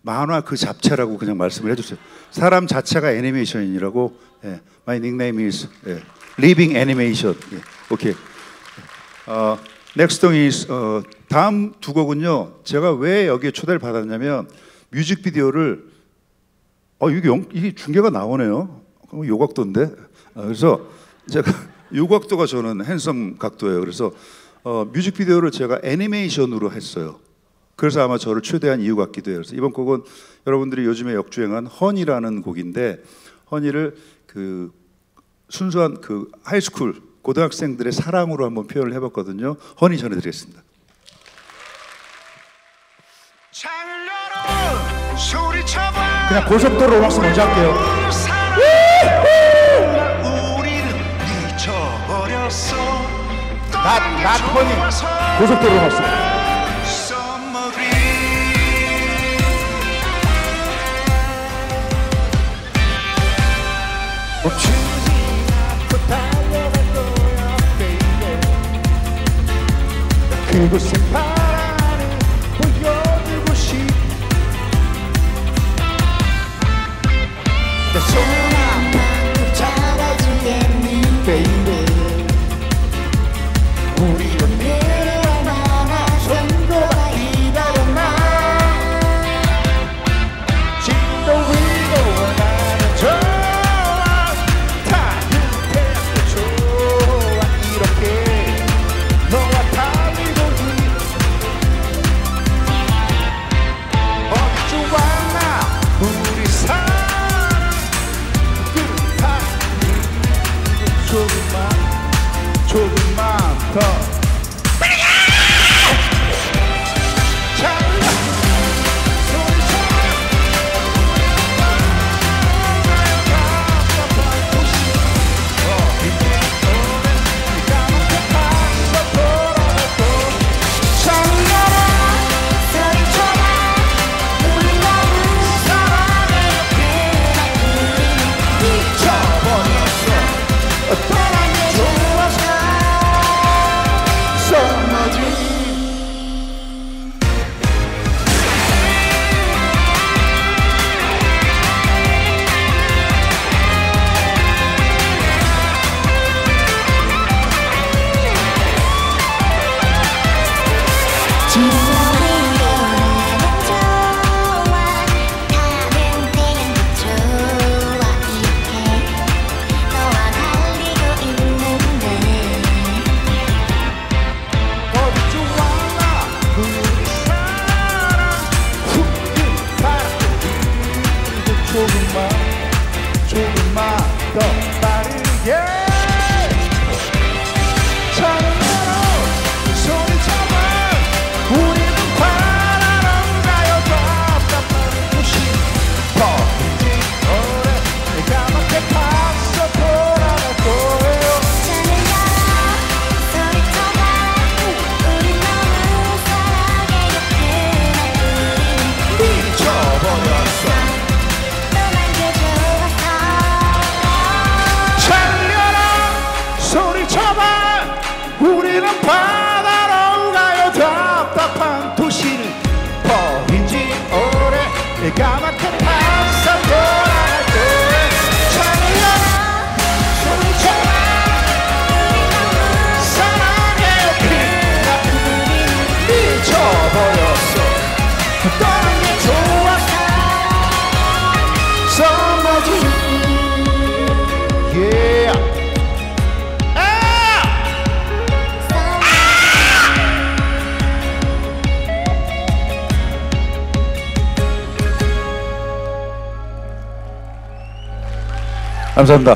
만화 그 잡채라고 그냥 말씀을 해주세요. 사람 자체가 애니메이션이라고. 예. My nickname is Living Animation. 예. 오케이. Next song is 다음 두 곡은요. 제가 왜 여기에 초대를 받았냐면, 뮤직비디오를 이게 중계가 나오네요. 요각도인데. 그래서 제가 요각도가 저는 핸섬 각도예요. 그래서 뮤직비디오를 제가 애니메이션으로 했어요. 그래서 아마 저를 초대한 이유 같기도 해요. 그래서 이번 곡은 여러분들이 요즘에 역주행한 허니라는 곡인데, 허니를 그 순수한 그 하이스쿨 고등학생들의 사랑으로 한번 표현을 해봤거든요. 허니 전해드리겠습니다. 그냥 고속도로 로망스 먼저 할게요. 나 허니 고속도로 로망스. 그곳에 바람을 보여주고 싶어. 내 손만 잡아주겠니 baby. 우리는 내려놔 손도가 기다렸나. 진도 위로 나는 좋아. 따뜻해도 좋아. 이렇게 너와 달리고 어디 좋았나 우리 사랑. 끝한 조금만 더. 조금만 더 빠르게 차례대로 손을 잡아 우리는 바라로 가요. 답답하고 싶어 오래 까맣게 탔어 돌아갈 거예요. 손을 잡아 우리 너무 사랑해요. 그날 우리는 미쳐버렸어. 떠나 감사합니다.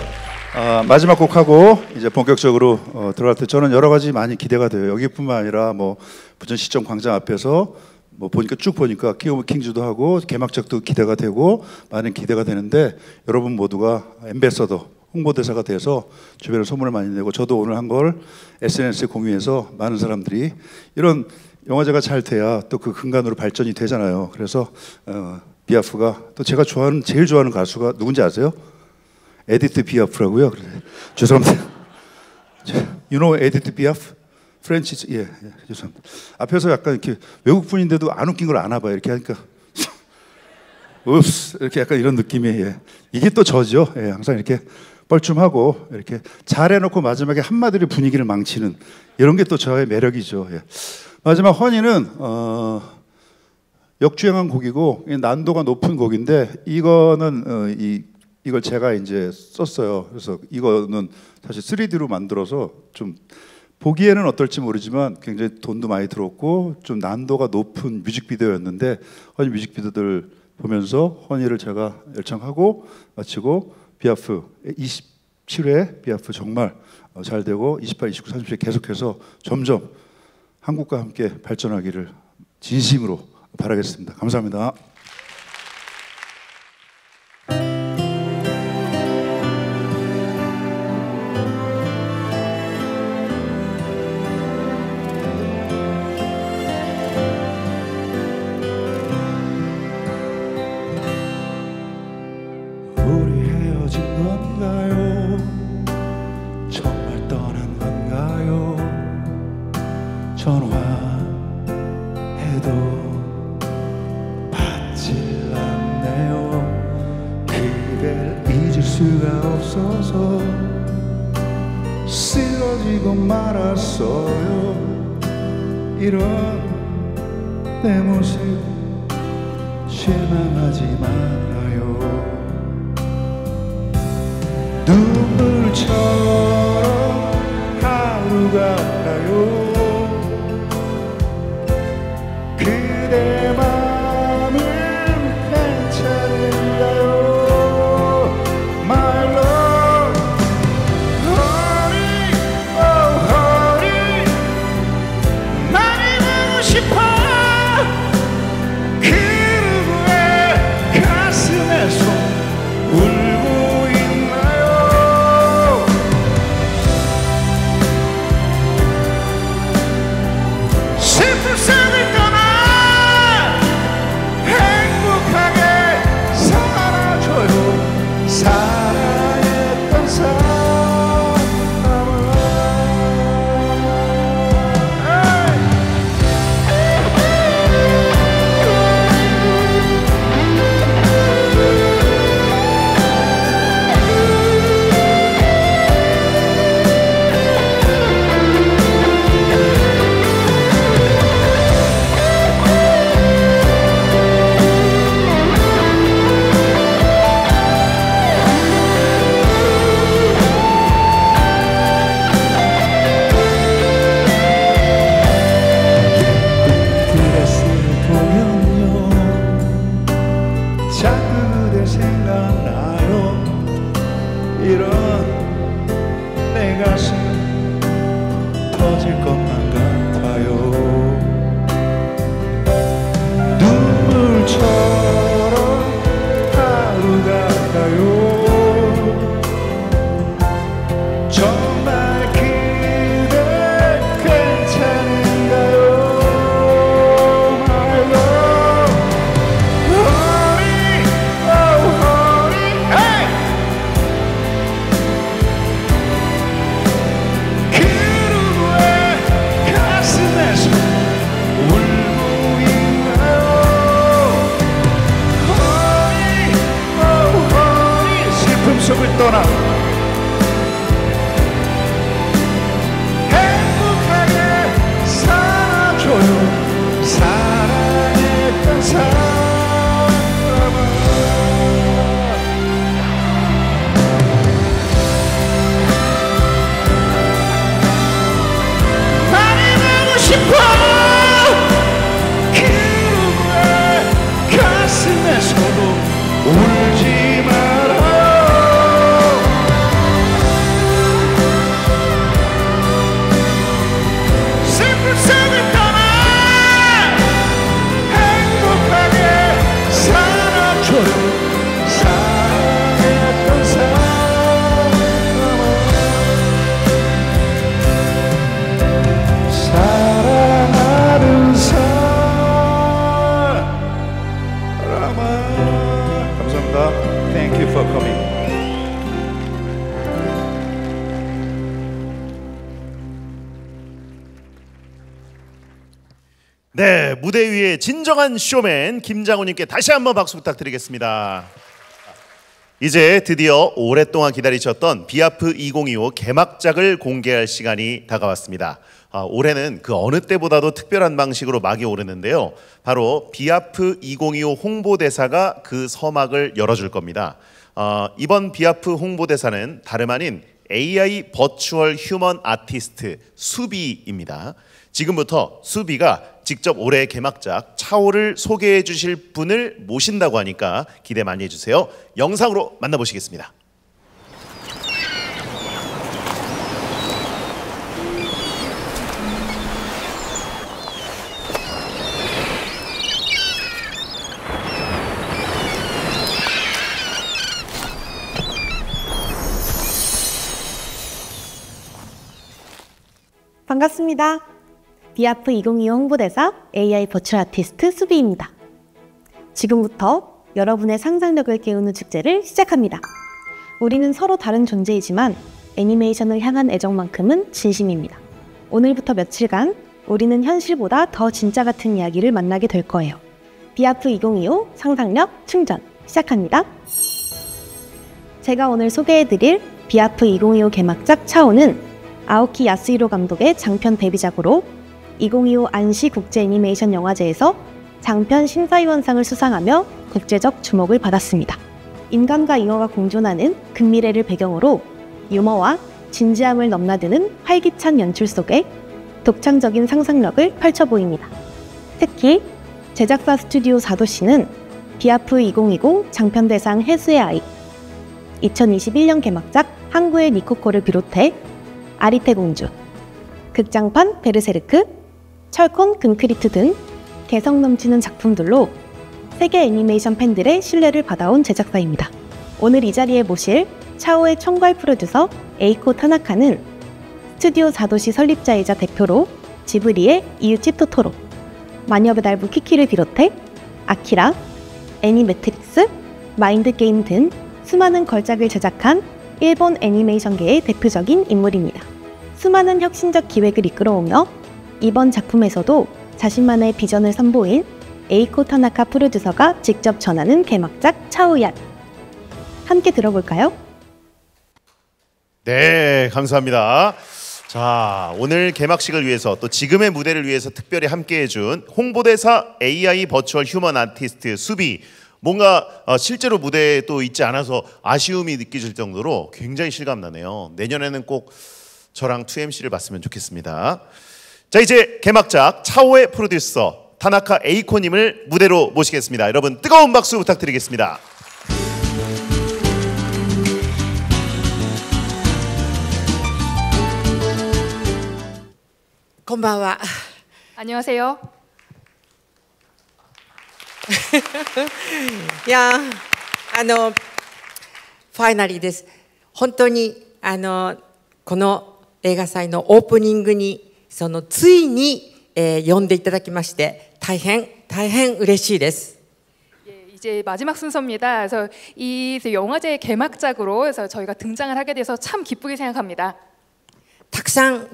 마지막 곡하고 이제 본격적으로 들어갈 때 저는 여러 가지 많이 기대가 돼요. 여기뿐만 아니라 뭐 부천 시청 광장 앞에서 뭐 보니까 쭉 보니까 킹 오브 킹즈도 하고 개막작도 기대가 되고 많은 기대가 되는데 여러분 모두가 앰베서더 홍보대사가 돼서 주변에 소문을 많이 내고 저도 오늘 한 걸 SNS에 공유해서 많은 사람들이 이런 영화제가 잘 돼야 또 그 근간으로 발전이 되잖아요. 그래서 비아프가 또 제가 제일 좋아하는 가수가 누군지 아세요? 에디트 비아프라고요. 죄송합니다. You know 에디트 비아프? 프렌치 예, 죄송합니다. 앞에서 약간 이렇게 외국 분인데도 안 웃긴 걸 아나 봐요. 이렇게 하니까 읍스 이렇게 약간 이런 느낌이 예. 이게 또 저죠. 예, 항상 이렇게 뻘쭘하고 이렇게 잘해놓고 마지막에 한마디로 분위기를 망치는 이런 게 또 저의 매력이죠. 예. 마지막 허니는 역주행한 곡이고 난도가 높은 곡인데 이거는 이걸 제가 이제 썼어요. 그래서 이거는 사실 3D로 만들어서 좀 보기에는 어떨지 모르지만 굉장히 돈도 많이 들었고 좀 난도가 높은 뮤직비디오였는데 허니 뮤직비디오들 보면서 허니를 제가 열창하고 마치고 비아프 27회 비아프 정말 잘 되고 28, 29, 30회 계속해서 점점 한국과 함께 발전하기를 진심으로 바라겠습니다. 감사합니다. 우리 헤어진 건가요? 정말 떠난 건가요? 전화해도 받질 않네요. 그댈 잊을 수가 없어서 쓰러지고 말았어요. 이런 내 모습 실망하지 말아요. 눈물처럼 하루가 가요. 그대 마음은 괜찮은가요? My love, honey, oh honey, 많이 보고 싶어. 그 누구의 가슴에 손 울고 있나요? 슬픈 삶을 떠나 행복하게 살아줘요. 사랑했던 드레스를 보면요 자꾸 그대 생각나요. 이런 내 가슴 터질 것만 같아요. 눈물처럼 하루가 가요. 정말 그대 괜찮은가요? My love, honey, oh honey, hey! 그 누구의 가슴에서 울고 있나요? Honey, oh honey, 슬픔 속을 떠나 행복하게 살아줘요. 사랑했던 사람아 많이 보고 싶어. 그 누구의 가슴에서도 울지 말아요. Thank you for coming. 네, 무대 위에 진정한 쇼맨 김장훈님께 다시 한번 박수 부탁드리겠습니다. 이제 드디어 오랫동안 기다리셨던 비아프 2025 개막작을 공개할 시간이 다가왔습니다. 올해는 그 어느 때보다도 특별한 방식으로 막이 오르는데요. 바로 비아프 2025 홍보대사가 그 서막을 열어줄 겁니다. 이번 비아프 홍보대사는 다름 아닌 AI 버추얼 휴먼 아티스트 수비입니다. 지금부터 수비가 직접 올해의 개막작 차오를 소개해 주실 분을 모신다고 하니까 기대 많이 해주세요. 영상으로 만나보시겠습니다. 반갑습니다. 비아프 2025 홍보대사 AI 버추얼 아티스트 수비입니다. 지금부터 여러분의 상상력을 깨우는 축제를 시작합니다. 우리는 서로 다른 존재이지만 애니메이션을 향한 애정만큼은 진심입니다. 오늘부터 며칠간 우리는 현실보다 더 진짜 같은 이야기를 만나게 될 거예요. 비아프 2025 상상력 충전 시작합니다. 제가 오늘 소개해드릴 비아프 2025 개막작 차오는 아오키 야스히로 감독의 장편 데뷔작으로 2025 안시 국제 애니메이션 영화제에서 장편 심사위원상을 수상하며 국제적 주목을 받았습니다. 인간과 잉어가 공존하는 근미래를 배경으로 유머와 진지함을 넘나드는 활기찬 연출 속에 독창적인 상상력을 펼쳐 보입니다. 특히 제작사 스튜디오 사도시는 비아프 2020 장편대상 해수의 아이, 2021년 개막작 항구의 니코코를 비롯해 아리테 공주, 극장판 베르세르크, 철콘 근크리트 등 개성 넘치는 작품들로 세계 애니메이션 팬들의 신뢰를 받아온 제작사입니다. 오늘 이 자리에 모실 차오의 총괄 프로듀서 에이코 타나카는 스튜디오 사도시 설립자이자 대표로 지브리의 이유치 토토로, 마녀배달부 키키를 비롯해 아키라, 애니매트릭스, 마인드게임 등 수많은 걸작을 제작한 일본 애니메이션계의 대표적인 인물입니다. 수많은 혁신적 기획을 이끌어오며 이번 작품에서도 자신만의 비전을 선보인 에이코 타나카 프로듀서가 직접 전하는 개막작 차오얀. 함께 들어볼까요? 네, 감사합니다. 자, 오늘 개막식을 위해서 또 지금의 무대를 위해서 특별히 함께 해준 홍보대사 AI 버추얼 휴먼 아티스트 수비. 뭔가 실제로 무대에 또 있지 않아서 아쉬움이 느껴질 정도로 굉장히 실감나네요. 내년에는 꼭 저랑 2MC를 봤으면 좋겠습니다. 자, 이제 개막작 차오의 프로듀서 타나카 에이코님을 무대로 모시겠습니다. 여러분 뜨거운 박수 부탁드리겠습니다. こんばんは。 안녕하세요. いやファイナリーです。本当にこの映画祭のオープニングについに、呼んでいただきまして大変嬉しいです。 이제 마지막 순서입니다. 그래서 이 영화제 개막작으로 그래서 저희가 등장을 하게 돼서 참 기쁘게 생각합니다. たくさん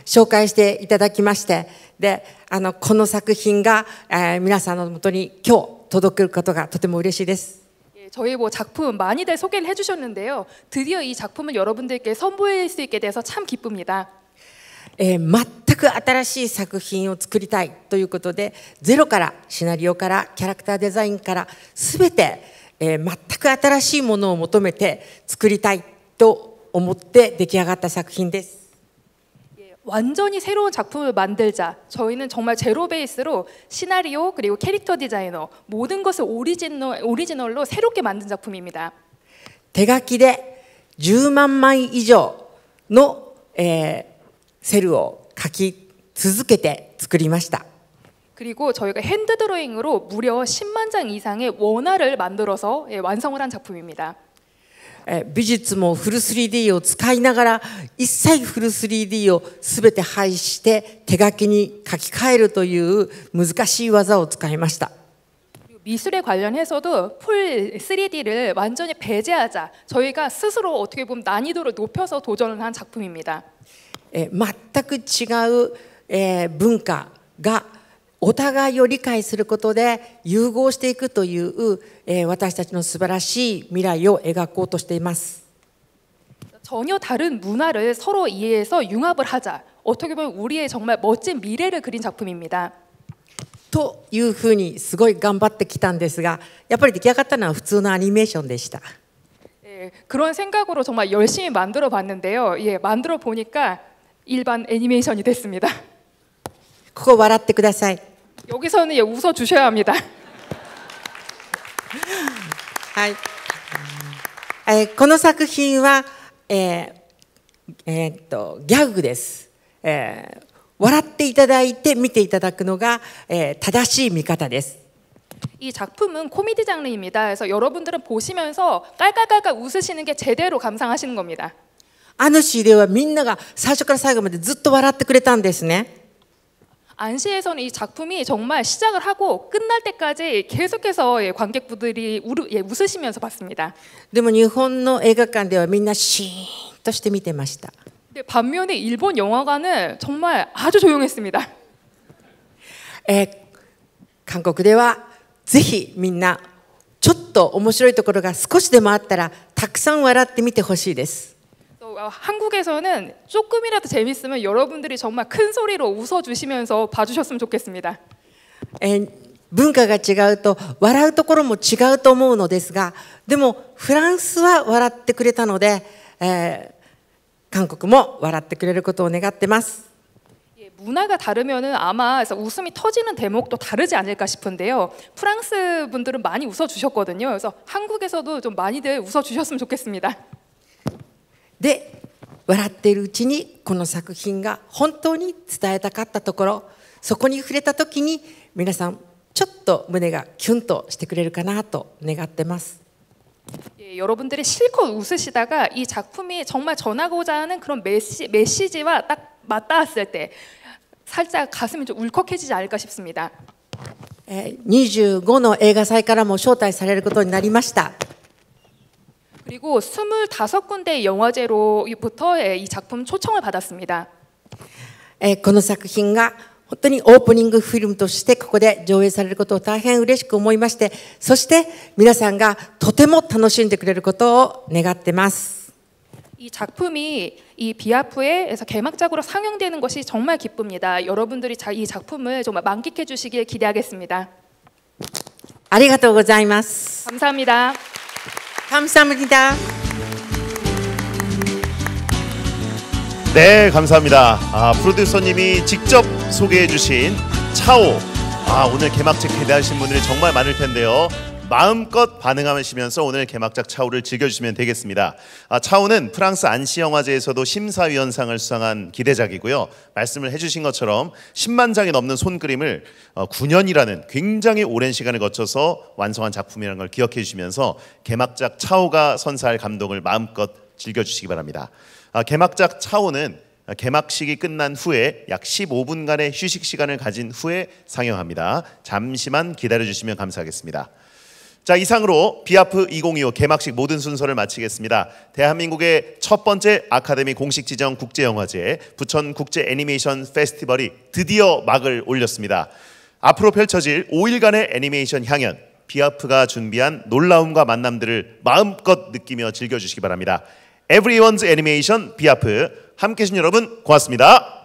紹介していただきまして、でこの作品が、皆さんのもとに今日届くことがとても嬉しいです。 저희 작품 많이들 소개를 해주셨는데요. 드디어 이 작품을 여러분들께 선보일 수 있게 돼서 참 기쁩니다. 全く新しい作品を作りたいということで、ゼロからシナリオからキャラクターデザインからすべて、全く新しいものを求めて作りたいと思って出来上がった作品です。 완전히 새로운 작품을 만들자. 저희는 정말 제로 베이스로 시나리오 그리고 캐릭터 디자이너 모든 것을 오리지널로 새롭게 만든 작품입니다. 手書きで10万枚以上の、セルを書き続けて作りました。 그리고 저희가 핸드 드로잉으로 무려 10만 장 이상의 원화를 만들어서 완성을 한 작품입니다. 美術もフル 3D を使いながら一切フル 3D をすべて廃止して手書きに書き換えるという難しい技を使いました。 미술에 관련해서도 풀 3D를 완전히 배제하자. 저희가 스스로 어떻게 보면 난이도를 높여서 도전을 한 작품입니다. 全く違う、文化がお互いを理解することで融合していくという、私たちの素晴らしい未来を描こうとしています。 전혀 다른 문화를 서로 이해해서 융합을 하자. 어떻게 보면 우리의 정말 멋진 미래를 그린 작품입니다. というふうにすごい頑張ってきたんですが、やっぱり出来上がったのは普通のアニメーションでした。 그런 생각으로 정말 열심히 만들어 봤는데요. 만들어 보니까 일반 애니메이션이 됐습니다. ここ笑ってください。 여기서는 웃어 주셔야 합니다. はい。この作品は、ギャグです。笑っていただいて見ていただくのが、正しい見方です。 이 작품은 코미디 장르입니다. 그래서 여러분들은 보시면서 깔깔깔깔 웃으시는 게 제대로 감상하시는 겁니다. あのシーではみんなが最初から最後までずっと笑ってくれたんですね。 안시에서는 이 작품이 정말 시작을 하고 끝날 때까지 계속해서 관객분들이 웃으시면서 봤습니다. でも日本の映画館ではみんなシーンとして見てました。 반면에 일본 영화관은 정말 아주 조용했습니다. 韓国ではぜひみんなちょっと面白いところが少しでもあったらたくさん笑ってみてほしいです。 한국에서는 조금이라도 재밌으면 여러분들이 정말 큰 소리로 웃어주시면서 봐주셨으면 좋겠습니다. 文化が違うと笑うところも違うと思うのですが、でもフランスは笑ってくれたので、韓国も笑ってくれることを願ってます。 문화가 다르면은 아마 웃음이 터지는 대목도 다르지 않을까 싶은데요. 프랑스 분들은 많이 웃어주셨거든요. 그래서 한국에서도 좀 많이들 웃어주셨으면 좋겠습니다. で笑っているうちにこの作品が本当に伝えたかったところ、そこに触れた時に皆さんちょっと胸がキュンとしてくれるかなと願ってます。 여러분들이 실컷 웃으시다가 이 작품이 정말 전하고자 하는 그런 메시지와 딱 맞닿았을 때 살짝 가슴이 좀 울컥해지지 않을까 싶습니다. 25の映画祭からも招待されることになりました。 그리고 25군데 영화제로부터 이 작품 초청을 받았습니다. この作品が本当にオープニングフィルムとしてここで上映されることを大変嬉しく思いまして、そして皆さんがとても楽しんでくれることを願ってます。 이 작품이 이 비아프에서 개막작으로 상영되는 것이 정말 기쁩니다. 여러분들이 이 작품을 정말 만끽해 주시길 기대하겠습니다. ありがとうございます。 감사합니다. 감사합니다. 네, 감사합니다. 프로듀서님이 직접 소개해 주신 차오. 오늘 개막작 기대하신 분들이 정말 많을 텐데요. 마음껏 반응하시면서 오늘 개막작 차오를 즐겨주시면 되겠습니다. 차오는 프랑스 안시 영화제에서도 심사위원상을 수상한 기대작이고요. 말씀을 해주신 것처럼 10만 장이 넘는 손그림을 9년이라는 굉장히 오랜 시간을 거쳐서 완성한 작품이라는 걸 기억해 주시면서 개막작 차오가 선사할 감동을 마음껏 즐겨주시기 바랍니다. 개막작 차오는 개막식이 끝난 후에 약 15분간의 휴식 시간을 가진 후에 상영합니다. 잠시만 기다려주시면 감사하겠습니다. 자, 이상으로 비아프 2025 개막식 모든 순서를 마치겠습니다. 대한민국의 첫 번째 아카데미 공식 지정 국제영화제 부천 국제 애니메이션 페스티벌이 드디어 막을 올렸습니다. 앞으로 펼쳐질 5일간의 애니메이션 향연, 비아프가 준비한 놀라움과 만남들을 마음껏 느끼며 즐겨주시기 바랍니다. Everyone's Animation 비아프 함께해 주신 여러분 고맙습니다.